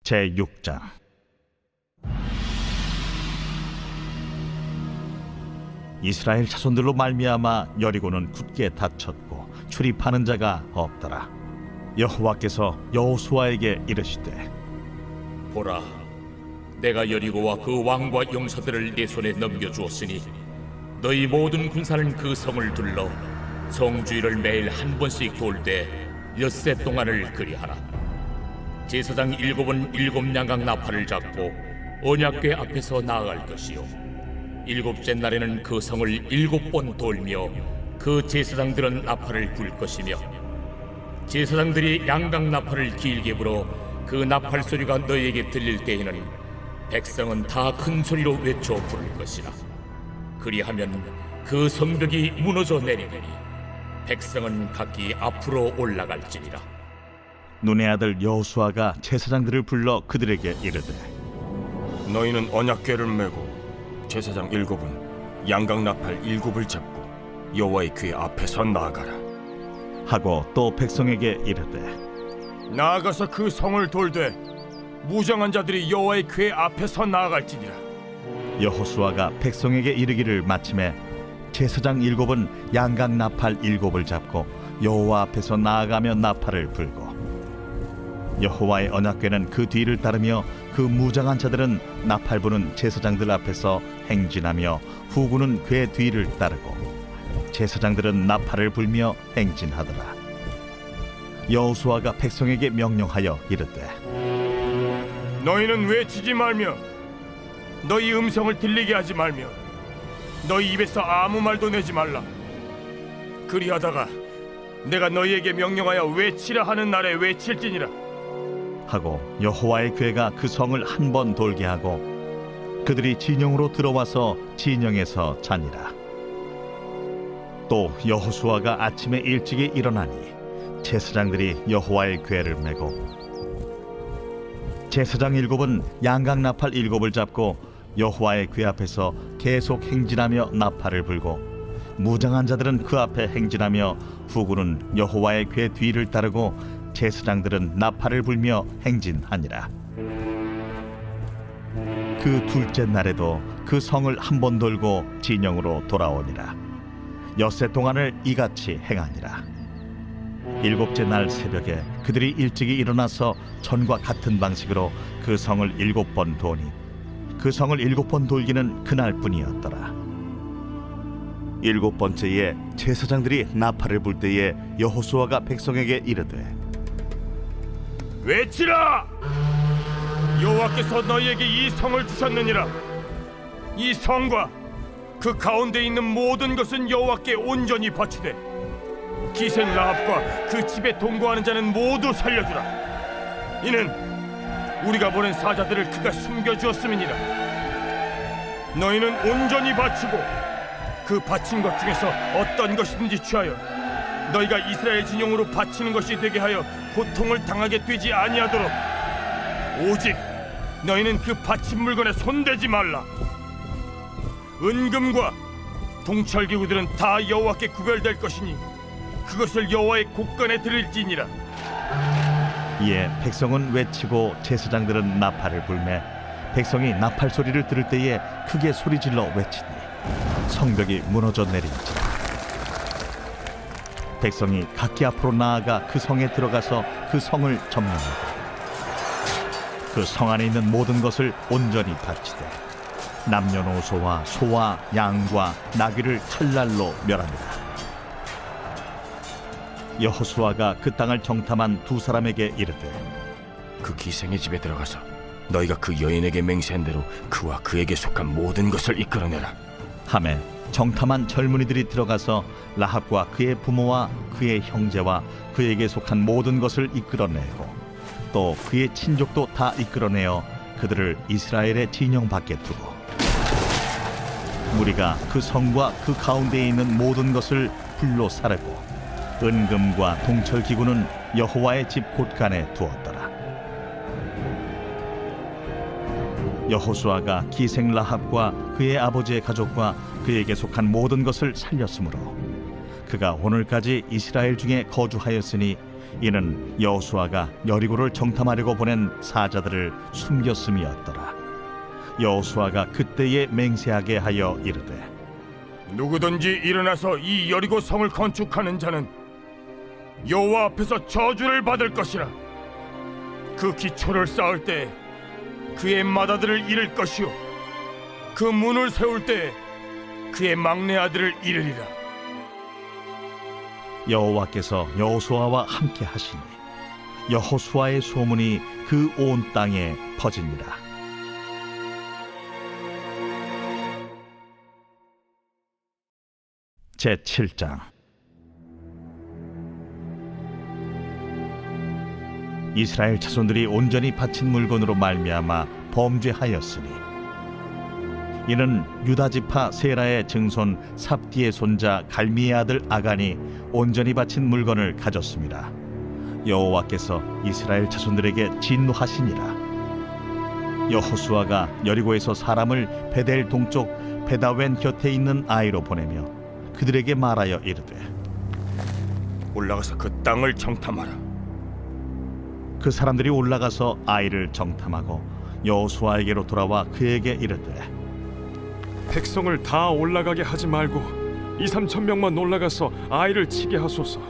제6장. 이스라엘 자손들로 말미암아 여리고는 굳게 닫혔고 출입하는 자가 없더라. 여호와께서 여호수아에게 이르시되, 보라, 내가 여리고와 그 왕과 용사들을 네 손에 넘겨주었으니 너희 모든 군사는 그 성을 둘러 성주위를 매일 한 번씩 돌 때 엿새 동안을 그리하라. 제사장 7은 7 양각 나팔을 잡고 언약궤 앞에서 나아갈 것이요, 7째 날에는 그 성을 7번 돌며 그 제사장들은 나팔을 불 것이며, 제사장들이 양각 나팔을 길게 불어 그 나팔 소리가 너희에게 들릴 때에는 백성은 다 큰 소리로 외쳐 부를 것이라. 그리하면 그 성벽이 무너져 내리리니 백성은 각기 앞으로 올라갈지니라. 눈의 아들 여호수아가 제사장들을 불러 그들에게 이르되, 너희는 언약궤를 메고 제사장 7은 양각 나팔 7을 잡고 여호와의 궤 앞에서 나아가라. 하고 또 백성에게 이르되, 나아가서 그 성을 돌되 무장한 자들이 여호와의 궤 앞에서 나아갈지니라. 여호수아가 백성에게 이르기를 마침에 제사장 7은 양각 나팔 7을 잡고 여호와 앞에서 나아가며 나팔을 불고, 여호와의 언약궤는 그 뒤를 따르며 그 무장한 자들은 나팔 부는 제사장들 앞에서 행진하며 후군은 궤 뒤를 따르고 제사장들은 나팔을 불며 행진하더라. 여호수아가 백성에게 명령하여 이르되, 너희는 외치지 말며 너희 음성을 들리게 하지 말며 너희 입에서 아무 말도 내지 말라. 그리하다가 내가 너희에게 명령하여 외치라 하는 날에 외칠지니라. 하고 여호와의 궤가 그 성을 한 번 돌게 하고 그들이 진영으로 들어와서 진영에서 자니라. 또 여호수아가 아침에 일찍이 일어나니 제사장들이 여호와의 궤를 메고, 제사장 7은 양각 나팔 7을 잡고 여호와의 궤 앞에서 계속 행진하며 나팔을 불고, 무장한 자들은 그 앞에 행진하며 후군은 여호와의 궤 뒤를 따르고 제사장들은 나팔을 불며 행진하니라. 그 둘째 날에도 그 성을 한 번 돌고 진영으로 돌아오니라. 엿새 동안을 이같이 행하니라. 7째 날 새벽에 그들이 일찍이 일어나서 전과 같은 방식으로 그 성을 7번 도니 그 성을 7번 돌기는 그날뿐이었더라. 7번째에 제사장들이 나팔을 불 때에 여호수아가 백성에게 이르되, 외치라! 여호와께서 너희에게 이 성을 주셨느니라. 이 성과 그 가운데 있는 모든 것은 여호와께 온전히 바치되 기생 라합과 그 집에 동거하는 자는 모두 살려주라. 이는 우리가 보낸 사자들을 그가 숨겨주었음이니라. 너희는 온전히 바치고 그 바친 것 중에서 어떤 것이든지 취하여 너희가 이스라엘 진영으로 바치는 것이 되게 하여 고통을 당하게 되지 아니하도록 오직 너희는 그 바친 물건에 손대지 말라. 은금과 동철기구들은 다 여호와께 구별될 것이니 그것을 여호와의 곳간에 드릴지니라. 이에 백성은 외치고 제사장들은 나팔을 불매 백성이 나팔 소리를 들을 때에 크게 소리질러 외치니 성벽이 무너져 내린지라. 백성이 각기 앞으로 나아가 그 성에 들어가서 그 성을 점령하고 그 성 안에 있는 모든 것을 온전히 바치되 남녀노소와 소와 양과 나귀를 칼날로 멸합니다. 여호수아가 그 땅을 정탐한 두 사람에게 이르되, 그 기생의 집에 들어가서 너희가 그 여인에게 맹세한 대로 그와 그에게 속한 모든 것을 이끌어내라. 하매 정탐한 젊은이들이 들어가서 라합과 그의 부모와 그의 형제와 그에게 속한 모든 것을 이끌어내고 또 그의 친족도 다 이끌어내어 그들을 이스라엘의 진영 밖에 두고 무리가 그 성과 그 가운데에 있는 모든 것을 불로 사르고 은금과 동철기구는 여호와의 집 곳간에 두었더라. 여호수아가 기생 라합과 그의 아버지의 가족과 그에게 속한 모든 것을 살렸으므로 그가 오늘까지 이스라엘 중에 거주하였으니 이는 여호수아가 여리고를 정탐하려고 보낸 사자들을 숨겼음이었더라. 여호수아가 그때에 맹세하게 하여 이르되 누구든지 일어나서 이 여리고 성을 건축하는 자는 여호와 앞에서 저주를 받을 것이라. 그 기초를 쌓을 때 그의 맏아들을 잃을 것이요 그 문을 세울 때 그의 막내 아들을 잃으리라. 여호와께서 여호수아와 함께 하시니 여호수아의 소문이 그 온 땅에 퍼지니라. 제7장. 이스라엘 자손들이 온전히 바친 물건으로 말미암아 범죄하였으니 이는 유다 지파 세라의 증손 삽디의 손자 갈미의 아들 아간이 온전히 바친 물건을 가졌습니다. 여호와께서 이스라엘 자손들에게 진노하시니라. 여호수아가 여리고에서 사람을 베델 동쪽 베다웬 곁에 있는 아이로 보내며 그들에게 말하여 이르되 올라가서 그 땅을 정탐하라. 그 사람들이 올라가서 아이를 정탐하고 여호수아에게로 돌아와 그에게 이르되 백성을 다 올라가게 하지 말고 2-3천 명만 올라가서 아이를 치게 하소서.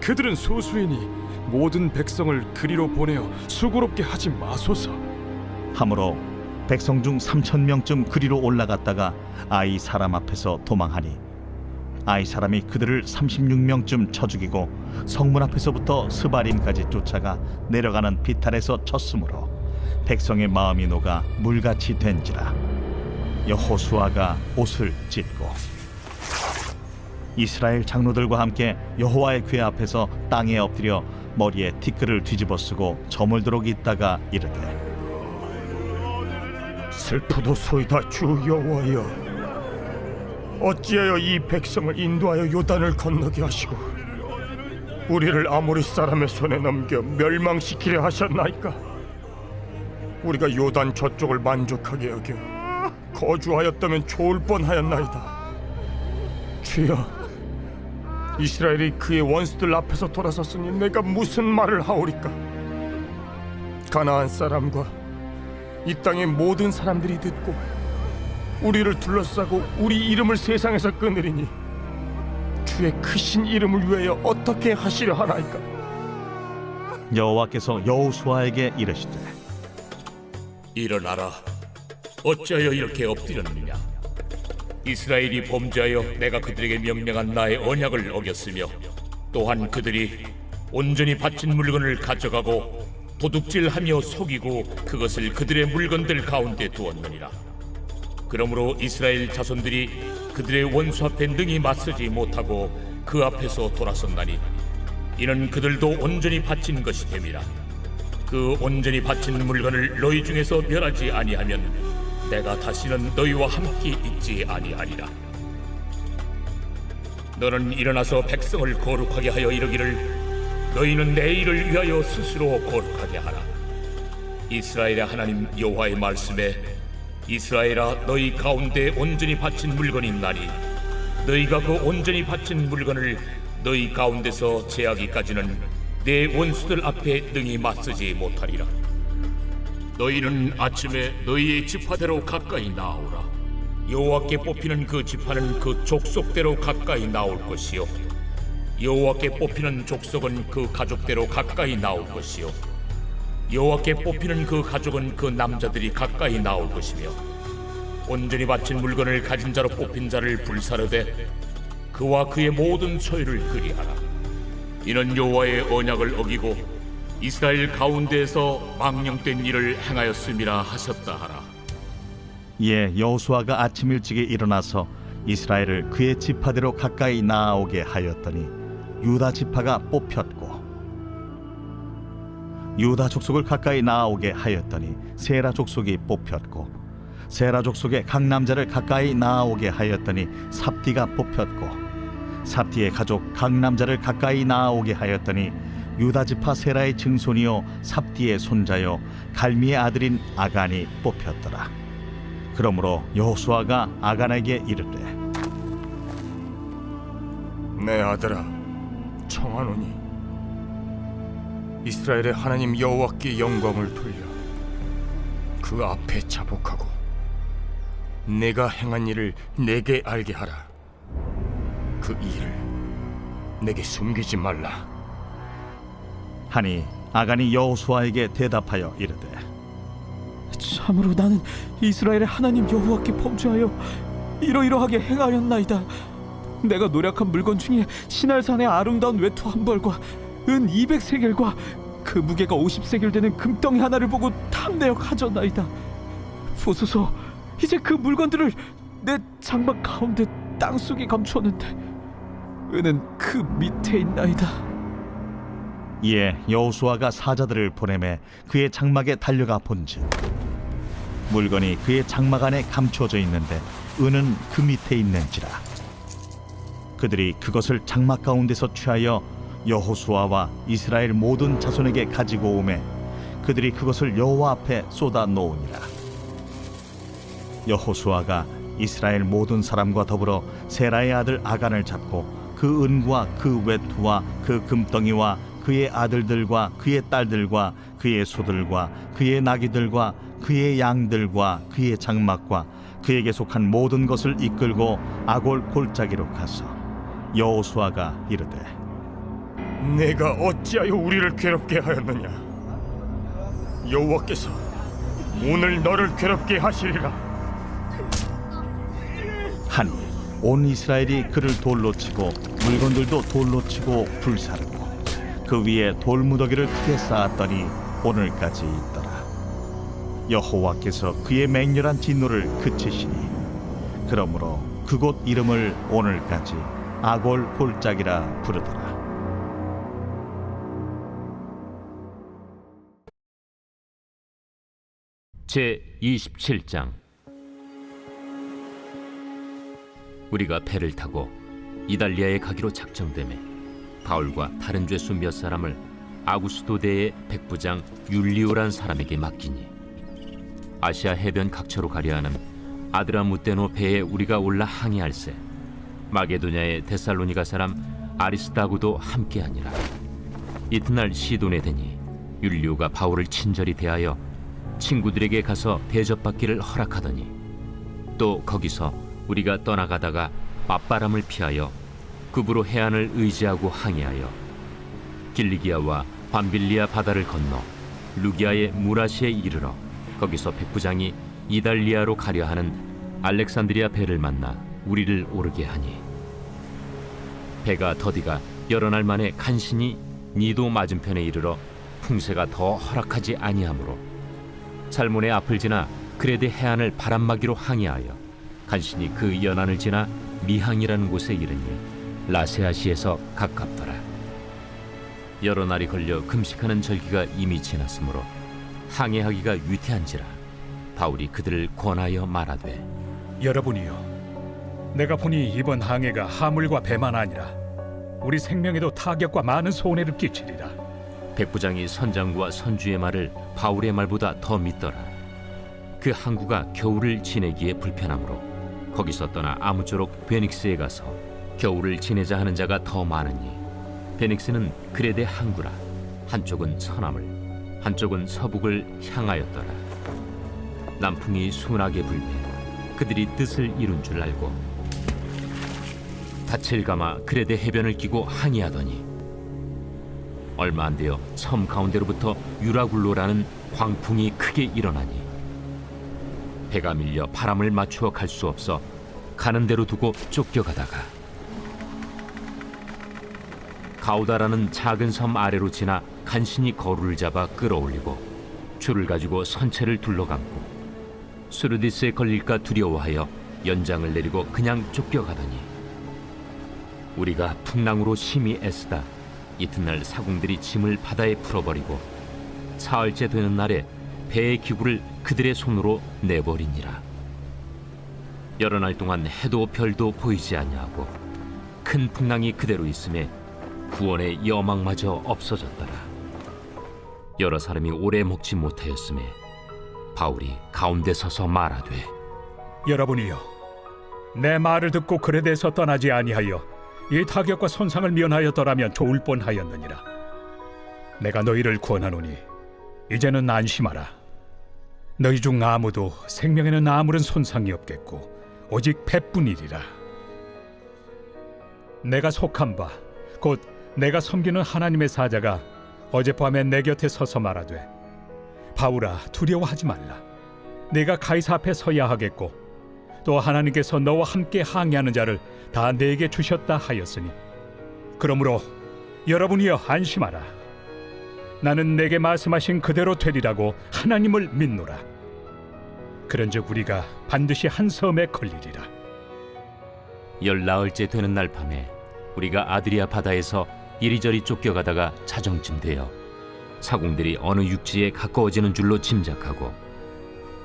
그들은 소수이니 모든 백성을 그리로 보내어 수고롭게 하지 마소서. 하므로 백성 중 3,000명쯤 그리로 올라갔다가 아이 사람 앞에서 도망하니 아이 사람이 그들을 36명쯤 쳐 죽이고 성문 앞에서부터 스바림까지 쫓아가 내려가는 비탈에서 쳤으므로 백성의 마음이 녹아 물같이 된지라. 여호수아가 옷을 찢고 이스라엘 장로들과 함께 여호와의 궤 앞에서 땅에 엎드려 머리에 티끌을 뒤집어 쓰고 저물도록 있다가 이르되 슬프도소이다 주 여호와여, 어찌하여 이 백성을 인도하여 요단을 건너게 하시고 우리를 아모리 사람의 손에 넘겨 멸망시키려 하셨나이까? 우리가 요단 저쪽을 만족하게 여겨 거주하였다면 좋을 뻔하였나이다. 주여, 이스라엘이 그의 원수들 앞에서 돌아섰으니 내가 무슨 말을 하오리까? 가나안 사람과 이 땅의 모든 사람들이 듣고 우리를 둘러싸고 우리 이름을 세상에서 끊으리니 주의 크신 이름을 위하여 어떻게 하시려 하나이까? 여호와께서 여호수아에게 이르시되 일어나라. 어찌하여 이렇게 엎드렸느냐? 이스라엘이 범죄하여 내가 그들에게 명령한 나의 언약을 어겼으며 또한 그들이 온전히 바친 물건을 가져가고 도둑질하며 속이고 그것을 그들의 물건들 가운데 두었느니라. 그러므로 이스라엘 자손들이 그들의 원수 앞에 능히 맞서지 못하고 그 앞에서 돌아섰나니 이는 그들도 온전히 바친 것이 됨이라. 그 온전히 바친 물건을 너희 중에서 멸하지 아니하면 내가 다시는 너희와 함께 있지 아니하리라. 너는 일어나서 백성을 거룩하게 하여 이르기를 너희는 내 일을 위하여 스스로 거룩하게 하라. 이스라엘의 하나님 여호와의 말씀에 이스라엘아, 너희 가운데 온전히 바친 물건이 있나니 너희가 그 온전히 바친 물건을 너희 가운데서 제하기까지는 내 원수들 앞에 능히 맞서지 못하리라. 너희는 아침에 너희의 지파대로 가까이 나오라. 여호와께 뽑히는 그 지파는 그 족속대로 가까이 나올 것이요 여호와께 뽑히는 족속은 그 가족대로 가까이 나올 것이요 여호와께 뽑히는 그 가족은 그 남자들이 가까이 나올 것이며 온전히 바친 물건을 가진 자로 뽑힌 자를 불사르되 그와 그의 모든 소유를 그리하라. 이는 여호와의 언약을 어기고 이스라엘 가운데에서 망령된 일을 행하였음이라 하셨다 하라. 이에 여호수아가 아침 일찍에 일어나서 이스라엘을 그의 지파대로 가까이 나아오게 하였더니 유다 지파가 뽑혔고 유다 족속을 가까이 나아오게 하였더니 세라 족속이 뽑혔고 세라 족속의 각 남자를 가까이 나아오게 하였더니 삽디가 뽑혔고 삽디의 가족 각 남자를 가까이 나아오게 하였더니 유다 지파 세라의 증손이요 삽디의 손자요 갈미의 아들인 아간이 뽑혔더라. 그러므로 여호수아가 아간에게 이르되 내 아들아, 청하노니 이스라엘의 하나님 여호와께 영광을 돌려 그 앞에 자복하고 내가 행한 일을 내게 알게 하라. 그 일을 내게 숨기지 말라. 하니 아간이 여호수아에게 대답하여 이르되 참으로 나는 이스라엘의 하나님 여호와께 범죄하여 이러이러하게 행하였나이다. 내가 노력한 물건 중에 시날산의 아름다운 외투 한 벌과 은 200세겔과 그 무게가 50세겔 되는 금덩이 하나를 보고 탐내어 가져나이다. 보소서, 이제 그 물건들을 내 장막 가운데 땅속에 감추었는데 은은 그 밑에 있나이다. 이에 여호수아가 사자들을 보내매 그의 장막에 달려가 본즉 물건이 그의 장막 안에 감추어져 있는데 은은 그 밑에 있는지라. 그들이 그것을 장막 가운데서 취하여 여호수아와 이스라엘 모든 자손에게 가지고 오매 그들이 그것을 여호와 앞에 쏟아 놓으니라. 여호수아가 이스라엘 모든 사람과 더불어 세라의 아들 아간을 잡고 그 은과 그 외투와 그 금덩이와 그의 아들들과 그의 딸들과 그의 소들과 그의 나귀들과 그의 양들과 그의 장막과 그에게 속한 모든 것을 이끌고 아골 골짜기로 가서 여호수아가 이르되 내가 어찌하여 우리를 괴롭게 하였느냐? 여호와께서 오늘 너를 괴롭게 하시리라. 하니 온 이스라엘이 그를 돌로 치고 물건들도 돌로 치고 불사르고 그 위에 돌무더기를 크게 쌓았더니 오늘까지 있더라. 여호와께서 그의 맹렬한 진노를 그치시니 그러므로 그곳 이름을 오늘까지 아골 골짜기라 부르더라. 제 27장. 우리가 배를 타고 이달리아에 가기로 작정되매 바울과 다른 죄수 몇 사람을 아구스도대의 백부장 율리오란 사람에게 맡기니 아시아 해변 각처로 가려 하는 아드라무테노 배에 우리가 올라 항해할세 마게도냐의 데살로니가 사람 아리스다고도 함께하니라. 이튿날 시돈에 되니 율리오가 바울을 친절히 대하여 친구들에게 가서 대접받기를 허락하더니 또 거기서 우리가 떠나가다가 맞바람을 피하여 급으로 해안을 의지하고 항해하여 길리기아와 밤빌리아 바다를 건너 루기아의 무라시에 이르러 거기서 백부장이 이달리아로 가려 하는 알렉산드리아 배를 만나 우리를 오르게 하니 배가 더디가 여러 날 만에 간신히 니도 맞은편에 이르러 풍세가 더 허락하지 아니하므로 살몬의 앞을 지나 그레데 해안을 바람막이로 항해하여 간신히 그 연안을 지나 미항이라는 곳에 이르니 라세아시에서 가깝더라. 여러 날이 걸려 금식하는 절기가 이미 지났으므로 항해하기가 위태한지라 바울이 그들을 권하여 말하되 여러분이여, 내가 보니 이번 항해가 하물과 배만 아니라 우리 생명에도 타격과 많은 손해를 끼치리라. 백부장이 선장과 선주의 말을 바울의 말보다 더 믿더라. 그 항구가 겨울을 지내기에 불편하므로 거기서 떠나 아무쪼록 베닉스에 가서 겨울을 지내자 하는 자가 더 많으니 베닉스는 그레데 항구라. 한쪽은 서남을 한쪽은 서북을 향하였더라. 남풍이 순하게 불매 그들이 뜻을 이룬 줄 알고 닻을 감아 그레데 해변을 끼고 항해하더니 얼마 안 되어 섬 가운데로부터 유라굴로라는 광풍이 크게 일어나니 배가 밀려 바람을 맞추어 갈 수 없어 가는 대로 두고 쫓겨가다가 가우다라는 작은 섬 아래로 지나 간신히 거루를 잡아 끌어올리고 줄을 가지고 선체를 둘러감고 수르디스에 걸릴까 두려워하여 연장을 내리고 그냥 쫓겨가더니 우리가 풍랑으로 심히 애쓰다 이튿날 사공들이 짐을 바다에 풀어버리고 사흘째 되는 날에 배의 기구를 그들의 손으로 내버리니라. 여러 날 동안 해도 별도 보이지 아니하고 큰 풍랑이 그대로 있음에 구원의 여망마저 없어졌더라. 여러 사람이 오래 먹지 못하였음에 바울이 가운데 서서 말하되 여러분이여, 내 말을 듣고 그레데에서 떠나지 아니하여 이 타격과 손상을 면하였더라면 좋을 뻔하였느니라. 내가 너희를 권하노니 이제는 안심하라. 너희 중 아무도 생명에는 아무런 손상이 없겠고 오직 배뿐이리라. 내가 속한 바 곧 내가 섬기는 하나님의 사자가 어젯밤에 내 곁에 서서 말하되 바울아 두려워하지 말라. 내가 가이사 앞에 서야 하겠고 또 하나님께서 너와 함께 항의하는 자를 다 내게 주셨다 하였으니 그러므로 여러분이여 안심하라. 나는 내게 말씀하신 그대로 되리라고 하나님을 믿노라. 그런즉 우리가 반드시 한 섬에 걸리리라. 14일째 되는 날 밤에 우리가 아드리아 바다에서 이리저리 쫓겨가다가 자정쯤 되어 사공들이 어느 육지에 가까워지는 줄로 짐작하고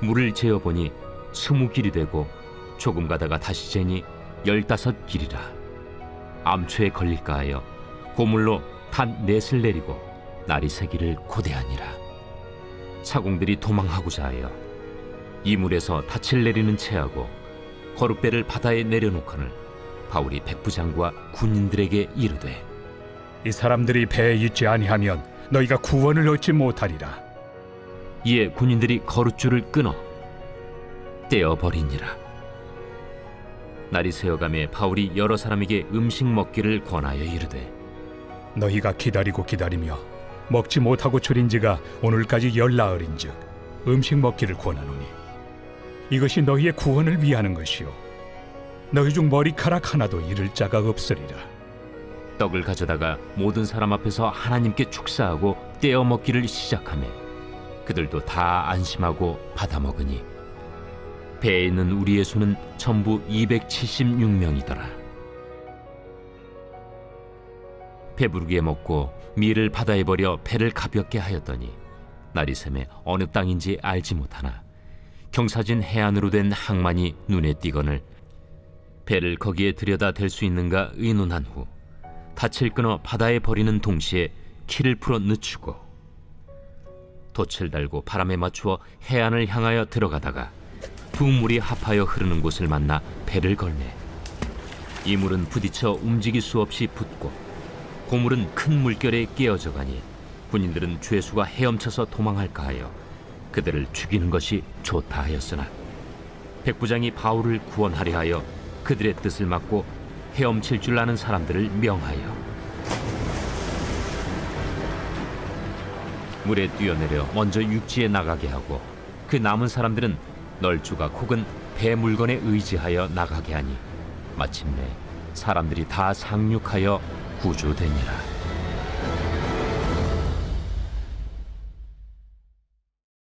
물을 재어보니 20길이 되고 조금 가다가 다시 재니 15길이라. 암초에 걸릴까 하여 고물로 단 넷을 내리고 날이 새기를 고대하니라. 사공들이 도망하고자 하여 이물에서 닻을 내리는 채하고 거룻배를 바다에 내려놓거늘 바울이 백부장과 군인들에게 이르되 이 사람들이 배에 있지 아니하면 너희가 구원을 얻지 못하리라. 이에 군인들이 거룻줄을 끊어 떼어버리니라. 날이 새어가매 바울이 여러 사람에게 음식 먹기를 권하여 이르되 너희가 기다리고 기다리며 먹지 못하고 줄인 지가 오늘까지 14일인즉 음식 먹기를 권하노니 이것이 너희의 구원을 위하는 것이요 너희 중 머리카락 하나도 잃을 자가 없으리라. 떡을 가져다가 모든 사람 앞에서 하나님께 축사하고 떼어 먹기를 시작하며 그들도 다 안심하고 받아 먹으니 배에 있는 우리의 수는 전부 276명이더라. 배부르게 먹고 밀을 바다에 버려 배를 가볍게 하였더니 날이 새매 어느 땅인지 알지 못하나 경사진 해안으로 된 항만이 눈에 띄거늘 배를 거기에 들여다 댈 수 있는가 의논한 후 닻을 끊어 바다에 버리는 동시에 키를 풀어 늦추고 돛을 달고 바람에 맞추어 해안을 향하여 들어가다가 두 물이 합하여 흐르는 곳을 만나 배를 걸매 이 물은 부딪혀 움직일 수 없이 붙고 고물은 큰 물결에 깨어져 가니 군인들은 죄수가 헤엄쳐서 도망할까 하여 그들을 죽이는 것이 좋다 하였으나 백부장이 바울을 구원하려 하여 그들의 뜻을 막고 헤엄칠 줄 아는 사람들을 명하여 물에 뛰어내려 먼저 육지에 나가게 하고 그 남은 사람들은 널조각 혹은 배 물건에 의지하여 나가게 하니 마침내 사람들이 다 상륙하여 구조되니라.